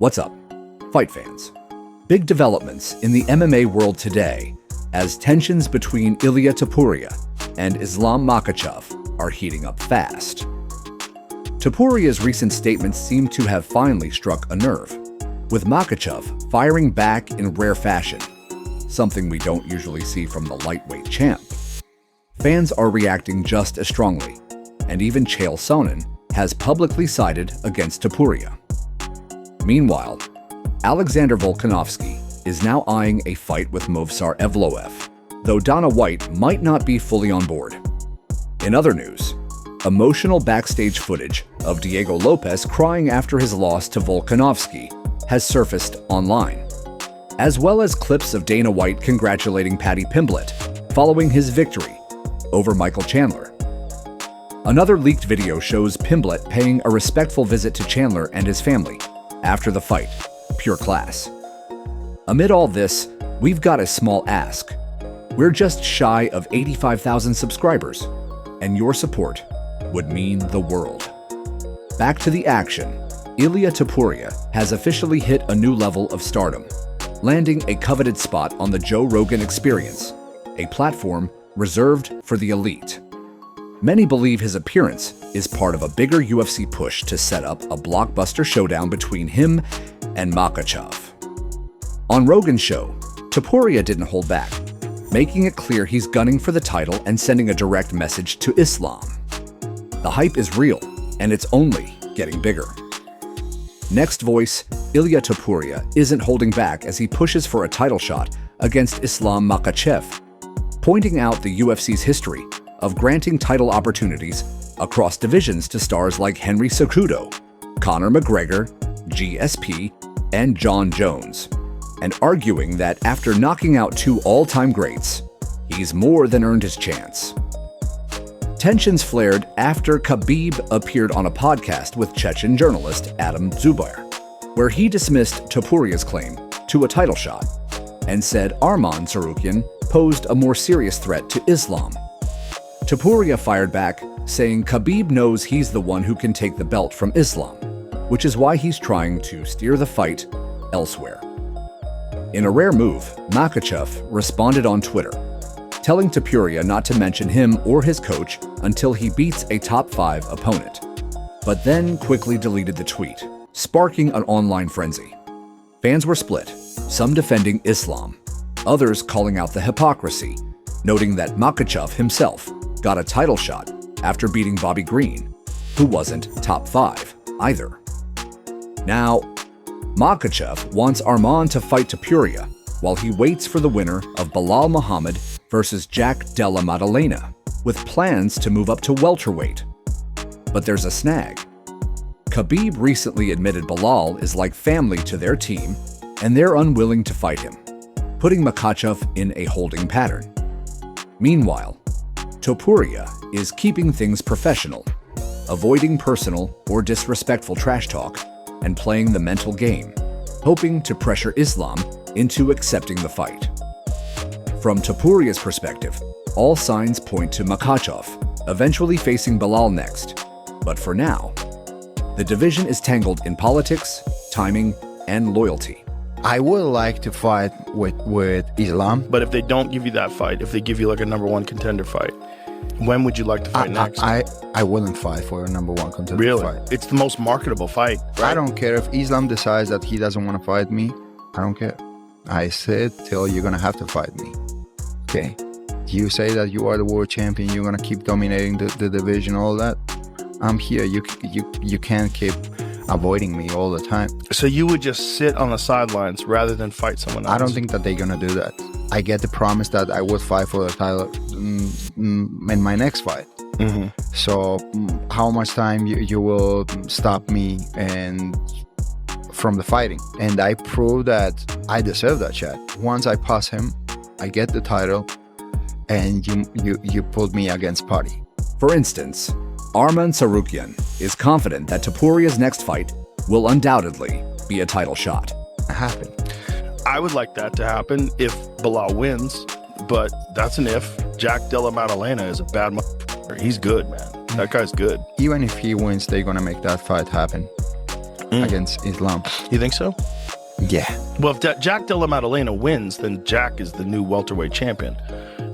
What's up, fight fans? Big developments in the MMA world today as tensions between Ilia Topuria and Islam Makhachev are heating up fast. Topuria's recent statements seem to have finally struck a nerve, with Makhachev firing back in rare fashion, something we don't usually see from the lightweight champ. Fans are reacting just as strongly, and even Chael Sonnen has publicly sided against Topuria. Meanwhile, Alexander Volkanovski is now eyeing a fight with Movsar Evloev, though Dana White might not be fully on board. In other news, emotional backstage footage of Diego Lopes crying after his loss to Volkanovski has surfaced online, as well as clips of Dana White congratulating Paddy Pimblett following his victory over Michael Chandler. Another leaked video shows Pimblett paying a respectful visit to Chandler and his family after the fight. Pure class. Amid all this, we've got a small ask. We're just shy of 85,000 subscribers, and your support would mean the world. Back to the action. Ilia Topuria has officially hit a new level of stardom, landing a coveted spot on the Joe Rogan Experience, a platform reserved for the elite. Many believe his appearance is part of a bigger UFC push to set up a blockbuster showdown between him and Makhachev. On Rogan's show, Topuria didn't hold back, making it clear he's gunning for the title and sending a direct message to Islam. The hype is real, and it's only getting bigger. Next voice, Ilia Topuria isn't holding back as he pushes for a title shot against Islam Makhachev, pointing out the UFC's history of granting title opportunities across divisions to stars like Henry Cejudo, Conor McGregor, GSP, and Jon Jones, and arguing that after knocking out two all-time greats, he's more than earned his chance. Tensions flared after Khabib appeared on a podcast with Chechen journalist Adam Zubair, where he dismissed Topuria's claim to a title shot and said Arman Tsarukyan posed a more serious threat to Islam. Topuria fired back, saying Khabib knows he's the one who can take the belt from Islam, which is why he's trying to steer the fight elsewhere. In a rare move, Makhachev responded on Twitter, telling Topuria not to mention him or his coach until he beats a top 5 opponent, but then quickly deleted the tweet, sparking an online frenzy. Fans were split, some defending Islam, others calling out the hypocrisy, noting that Makhachev himself got a title shot after beating Bobby Green, who wasn't top 5 either. Now, Makhachev wants Arman to fight Topuria while he waits for the winner of Belal Muhammad versus Jack Della Maddalena, with plans to move up to welterweight. But there's a snag. Khabib recently admitted Belal is like family to their team, and they're unwilling to fight him, putting Makhachev in a holding pattern. Meanwhile, Topuria is keeping things professional, avoiding personal or disrespectful trash talk, and playing the mental game, hoping to pressure Islam into accepting the fight. From Topuria's perspective, all signs point to Makhachev eventually facing Belal next, but for now, the division is tangled in politics, timing, and loyalty. I would like to fight with Islam. But if they don't give you that fight, if they give you like a #1 contender fight, when would you like to fight next? I wouldn't fight for a #1 contender really? fight. It's the most marketable fight, right? I don't care if Islam decides that he doesn't want to fight me. I don't care. I said till you're going to have to fight me. Okay? You say that you are the world champion, you're going to keep dominating the division, all that. I'm here. You can't keep avoiding me all the time. So you would just sit on the sidelines rather than fight someone else? I don't think that they're going to do that. I get the promise that I would fight for the title in my next fight. Mm-hmm. So how much time you will stop me and from the fighting? And I prove that I deserve that shot. Once I pass him, I get the title, and you put me against Paddy. For instance, Arman Tsarukyan is confident that Topuria's next fight will undoubtedly be a title shot. Happen. I would like that to happen if Belal wins, but that's an if. Jack Della Maddalena is a bad motherfucker. He's good, man. That guy's good. Even if he wins, they're going to make that fight happen. against Islam. You think so? Yeah. Well, if Jack Della Maddalena wins, then Jack is the new welterweight champion.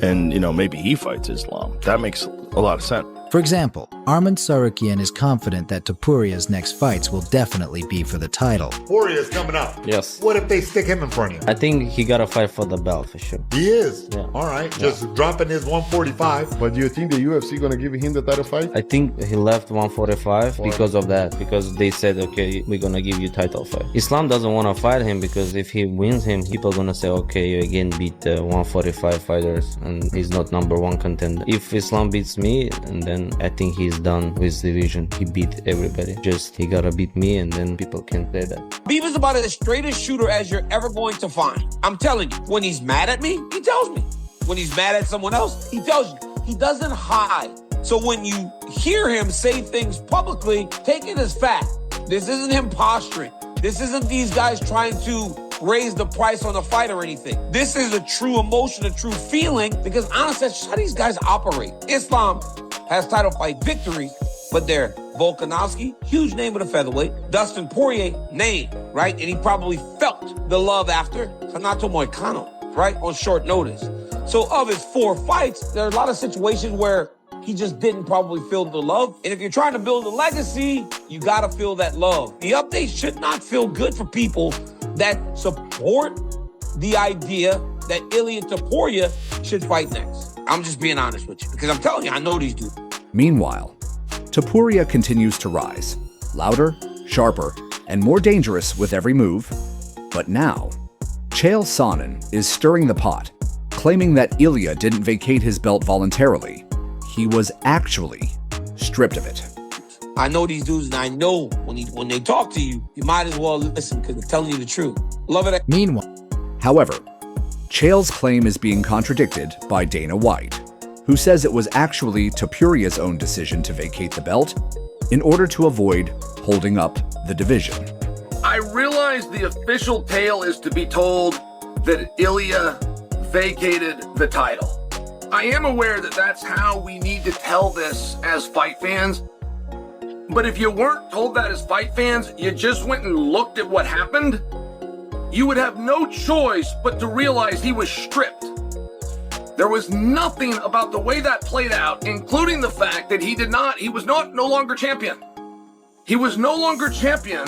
And, maybe he fights Islam. That makes a lot of sense. For example, Arman Tsarukyan is confident that Topuria's next fights will definitely be for the title. Topuria is coming up. Yes. What if they stick him in front of you? I think he got to fight for the belt for sure. He is. Yeah. All right. Just dropping his 145. But do you think the UFC gonna give him the title fight? I think he left 145 because of that, because they said, okay, we're gonna give you title fight. Islam doesn't want to fight him because if he wins him, people are gonna say, okay, you again beat the 145 fighters and he's not number one contender. If Islam beats me, and then I think he's done with the division. He beat everybody. Just he gotta beat me, and then people can say that. Beef is about as straight a shooter as you're ever going to find. I'm telling you, when he's mad at me, he tells me. When he's mad at someone else, he tells you. He doesn't hide. So when you hear him say things publicly, take it as fact. This isn't him posturing. This isn't these guys trying to raise the price on a fight or anything. This is a true emotion, a true feeling, because honestly, that's how these guys operate. Islam has title fight victories, but they're Volkanovski, huge name with a featherweight. Dustin Poirier, name, right? And he probably felt the love after Renato Moicano, right? On short notice. So of his 4 fights, there are a lot of situations where he just didn't probably feel the love. And if you're trying to build a legacy, you gotta feel that love. The update should not feel good for people that support the idea that Ilia Topuria should fight next. I'm just being honest with you, because I'm telling you, I know these dudes. Meanwhile, Topuria continues to rise, louder, sharper, and more dangerous with every move. But now, Chael Sonnen is stirring the pot, claiming that Ilia didn't vacate his belt voluntarily. He was actually stripped of it. I know these dudes, and I know when they talk to you, you might as well listen, because they're telling you the truth. Love it. Meanwhile, However, Chael's claim is being contradicted by Dana White, who says it was actually Topuria's own decision to vacate the belt in order to avoid holding up the division. I realize the official tale is to be told that Ilia vacated the title. I am aware that that's how we need to tell this as fight fans. But if you weren't told that as fight fans, you just went and looked at what happened, you would have no choice but to realize he was stripped. There was nothing about the way that played out, including the fact that he was no longer champion. He was no longer champion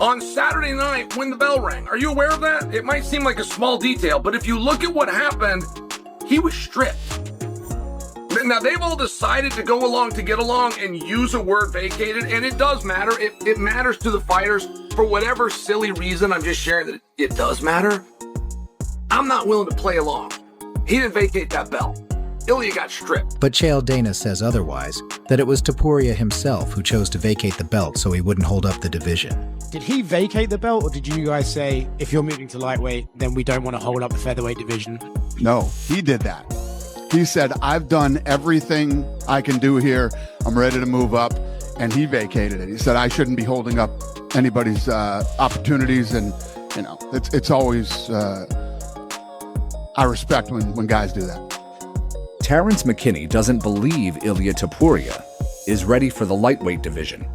on Saturday night when the bell rang. Are you aware of that? It might seem like a small detail, but if you look at what happened, he was stripped. Now, they've all decided to go along to get along and use a word vacated, and it does matter. It matters to the fighters for whatever silly reason. I'm just sharing that it does matter. I'm not willing to play along. He didn't vacate that belt. Ilia got stripped. but Chael Dana says otherwise, that it was Topuria himself who chose to vacate the belt so he wouldn't hold up the division. Did he vacate the belt, or did you guys say, if you're moving to lightweight, then we don't want to hold up the featherweight division? No, he did that. He said, I've done everything I can do here. I'm ready to move up. And he vacated it. He said, I shouldn't be holding up anybody's opportunities. And, it's always, I respect when guys do that. Terrence McKinney doesn't believe Ilia Topuria is ready for the lightweight division,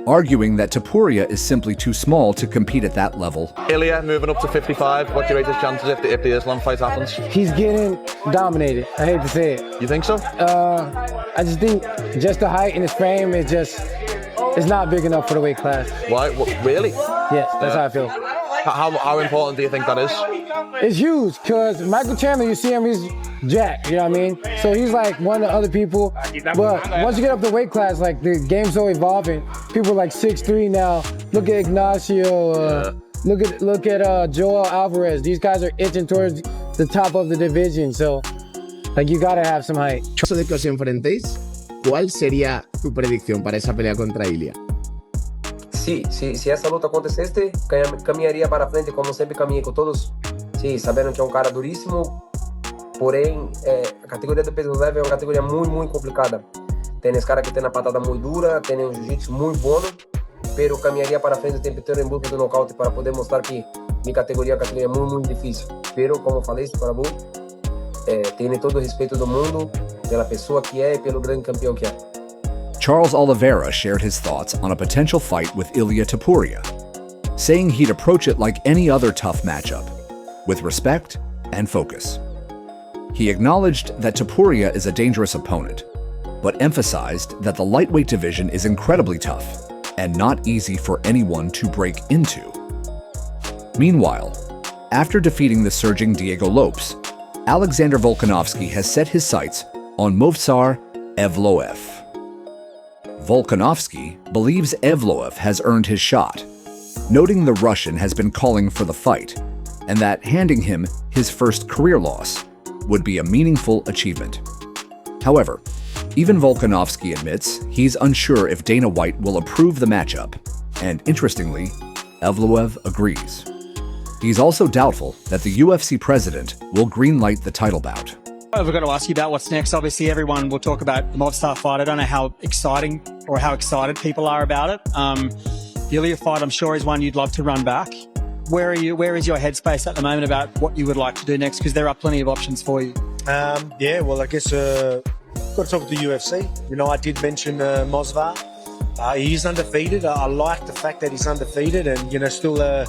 arguing that Topuria is simply too small to compete at that level. Ilia moving up to 55. What do you rate his chances if the Islam fight happens? He's getting dominated. I hate to say it. You think so? I just think just the height and his frame is it's not big enough for the weight class. Why? Really? Yes, that's how I feel. How important do you think that is? It's huge, because Michael Chandler, you see him, he's jacked, you know what I mean? So he's like one of the other people. But once you get up the weight class, like the game's so evolving. People are like 6'3" now. Look at Ignacio. Look at Joel Alvarez. These guys are itching towards the top of the division. So, like, you gotta have some height. Caso de que os enfrentéis, ¿cuál sería tu predicción para esa pelea contra Ilia? Sí, se essa luta acontecesse, caminharia para frente como sempre caminhei com todos. Sim, sabendo que é um cara duríssimo, porém, a categoria do peso leve é uma categoria muito complicada. Tem esse cara que tem a patada muito dura, tem um jiu-jitsu muito bom, pero caminharia para frente o tempo inteiro em busca do nocaute para poder mostrar que minha categoria é uma categoria muito difícil. Pero, como falei para você, tenho todo o respeito do mundo pela pessoa que é e pelo grande campeão que é. Charles Oliveira shared his thoughts on a potential fight with Ilia Topuria, saying he'd approach it like any other tough matchup, with respect and focus. He acknowledged that Topuria is a dangerous opponent, but emphasized that the lightweight division is incredibly tough and not easy for anyone to break into. Meanwhile, after defeating the surging Diego Lopes, Alexander Volkanovski has set his sights on Movsar Evloev. Volkanovski believes Evloev has earned his shot, noting the Russian has been calling for the fight and that handing him his first career loss would be a meaningful achievement. However, even Volkanovski admits he's unsure if Dana White will approve the matchup, and interestingly, Evloev agrees. He's also doubtful that the UFC president will greenlight the title bout. I've got to ask you about what's next. Obviously, everyone will talk about the Movsar fight. I don't know how exciting or how excited people are about it. The Ilia fight, I'm sure, is one you'd love to run back. Where are you? Where is your headspace at the moment about what you would like to do next? Because there are plenty of options for you. Yeah, well, I guess got to talk to the UFC. You know, I did mention Movsar. He's undefeated. I like the fact that he's undefeated and, you know, still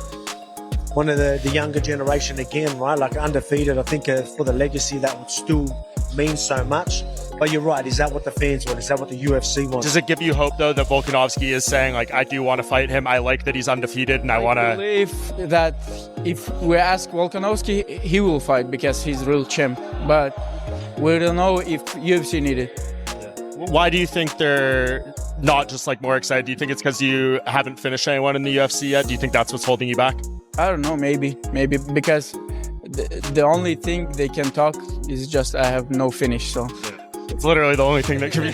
one of the younger generation again, right? Like undefeated. I think for the legacy that would still mean so much. But you're right. Is that what the fans want? Is that what the UFC wants? Does it give you hope, though, that Volkanovski is saying, like, I do want to fight him. I like that he's undefeated and I want to... I believe that if we ask Volkanovski, he will fight because he's real champ. But we don't know if UFC need it. Why do you think they're not just, like, more excited? Do you think it's because you haven't finished anyone in the UFC yet? Do you think that's what's holding you back? I don't know, maybe because the only thing they can talk is just I have no finish, so... It's literally the only thing that can be.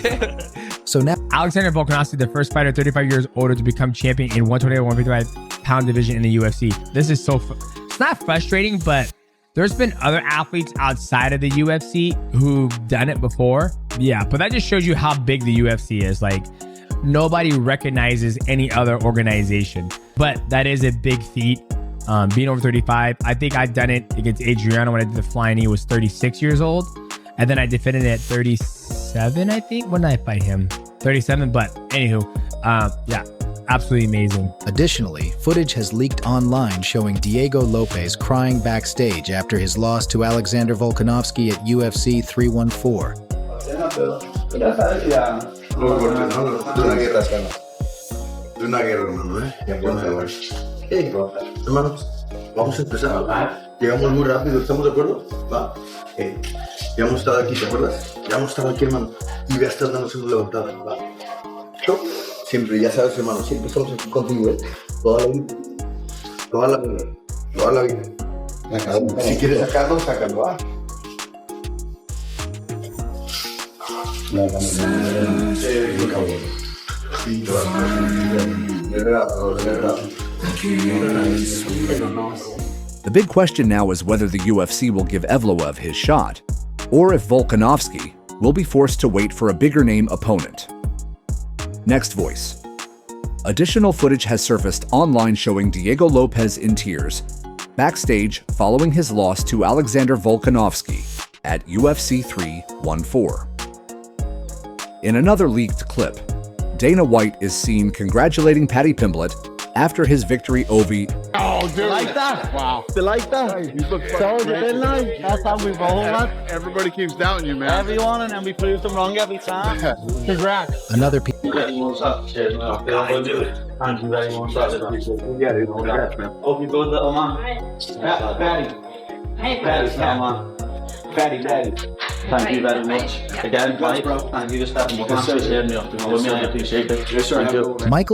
So now, Alexander Volkanovski, the first fighter 35 years older to become champion in 125 pound division in the UFC. This is so, it's not frustrating, but there's been other athletes outside of the UFC who've done it before. Yeah, but that just shows you how big the UFC is. Like, nobody recognizes any other organization, but that is a big feat. Being over 35, I think I've done it against Adriano when I did the flying knee, was 36 years old. And then I defended it at 37, I think. When did I fight him? 37, but anywho, yeah, absolutely amazing. Additionally, footage has leaked online showing Diego Lopes crying backstage after his loss to Alexander Volkanovski at UFC 314. Hermanos, vamos a empezar. Llegamos muy rápido, ¿estamos de acuerdo? ¿Va? Ya hemos estado aquí, ¿te acuerdas? Ya hemos estado aquí, hermano. Y ya estás dando una levantada, ¿va? ¿Listo? Siempre, ya sabes, hermano, siempre estamos aquí contigo, ¿eh? Toda la vida. Toda la vida. Si quieres sacarlo, sácalo, ¿va? The big question now is whether the UFC will give Evloev his shot, or if Volkanovski will be forced to wait for a bigger name opponent. Next voice. Additional footage has surfaced online showing Diego Lopes in tears, backstage following his loss to Alexander Volkanovski at UFC 314. In another leaked clip, Dana White is seen congratulating Paddy Pimblett after his victory over... Oh, dude. Like that? Wow. You like that? You look So the deadline, that's how we roll, man. Everybody keeps doubting you, man. Everyone, and then we prove them wrong every time. Congrats. Another Thank you very much. Hope you good, little man. Patty. Patty, man. Patty. Thank you very much. Again, Mike, thank you for stepping up and sharing me up. I appreciate it. Michael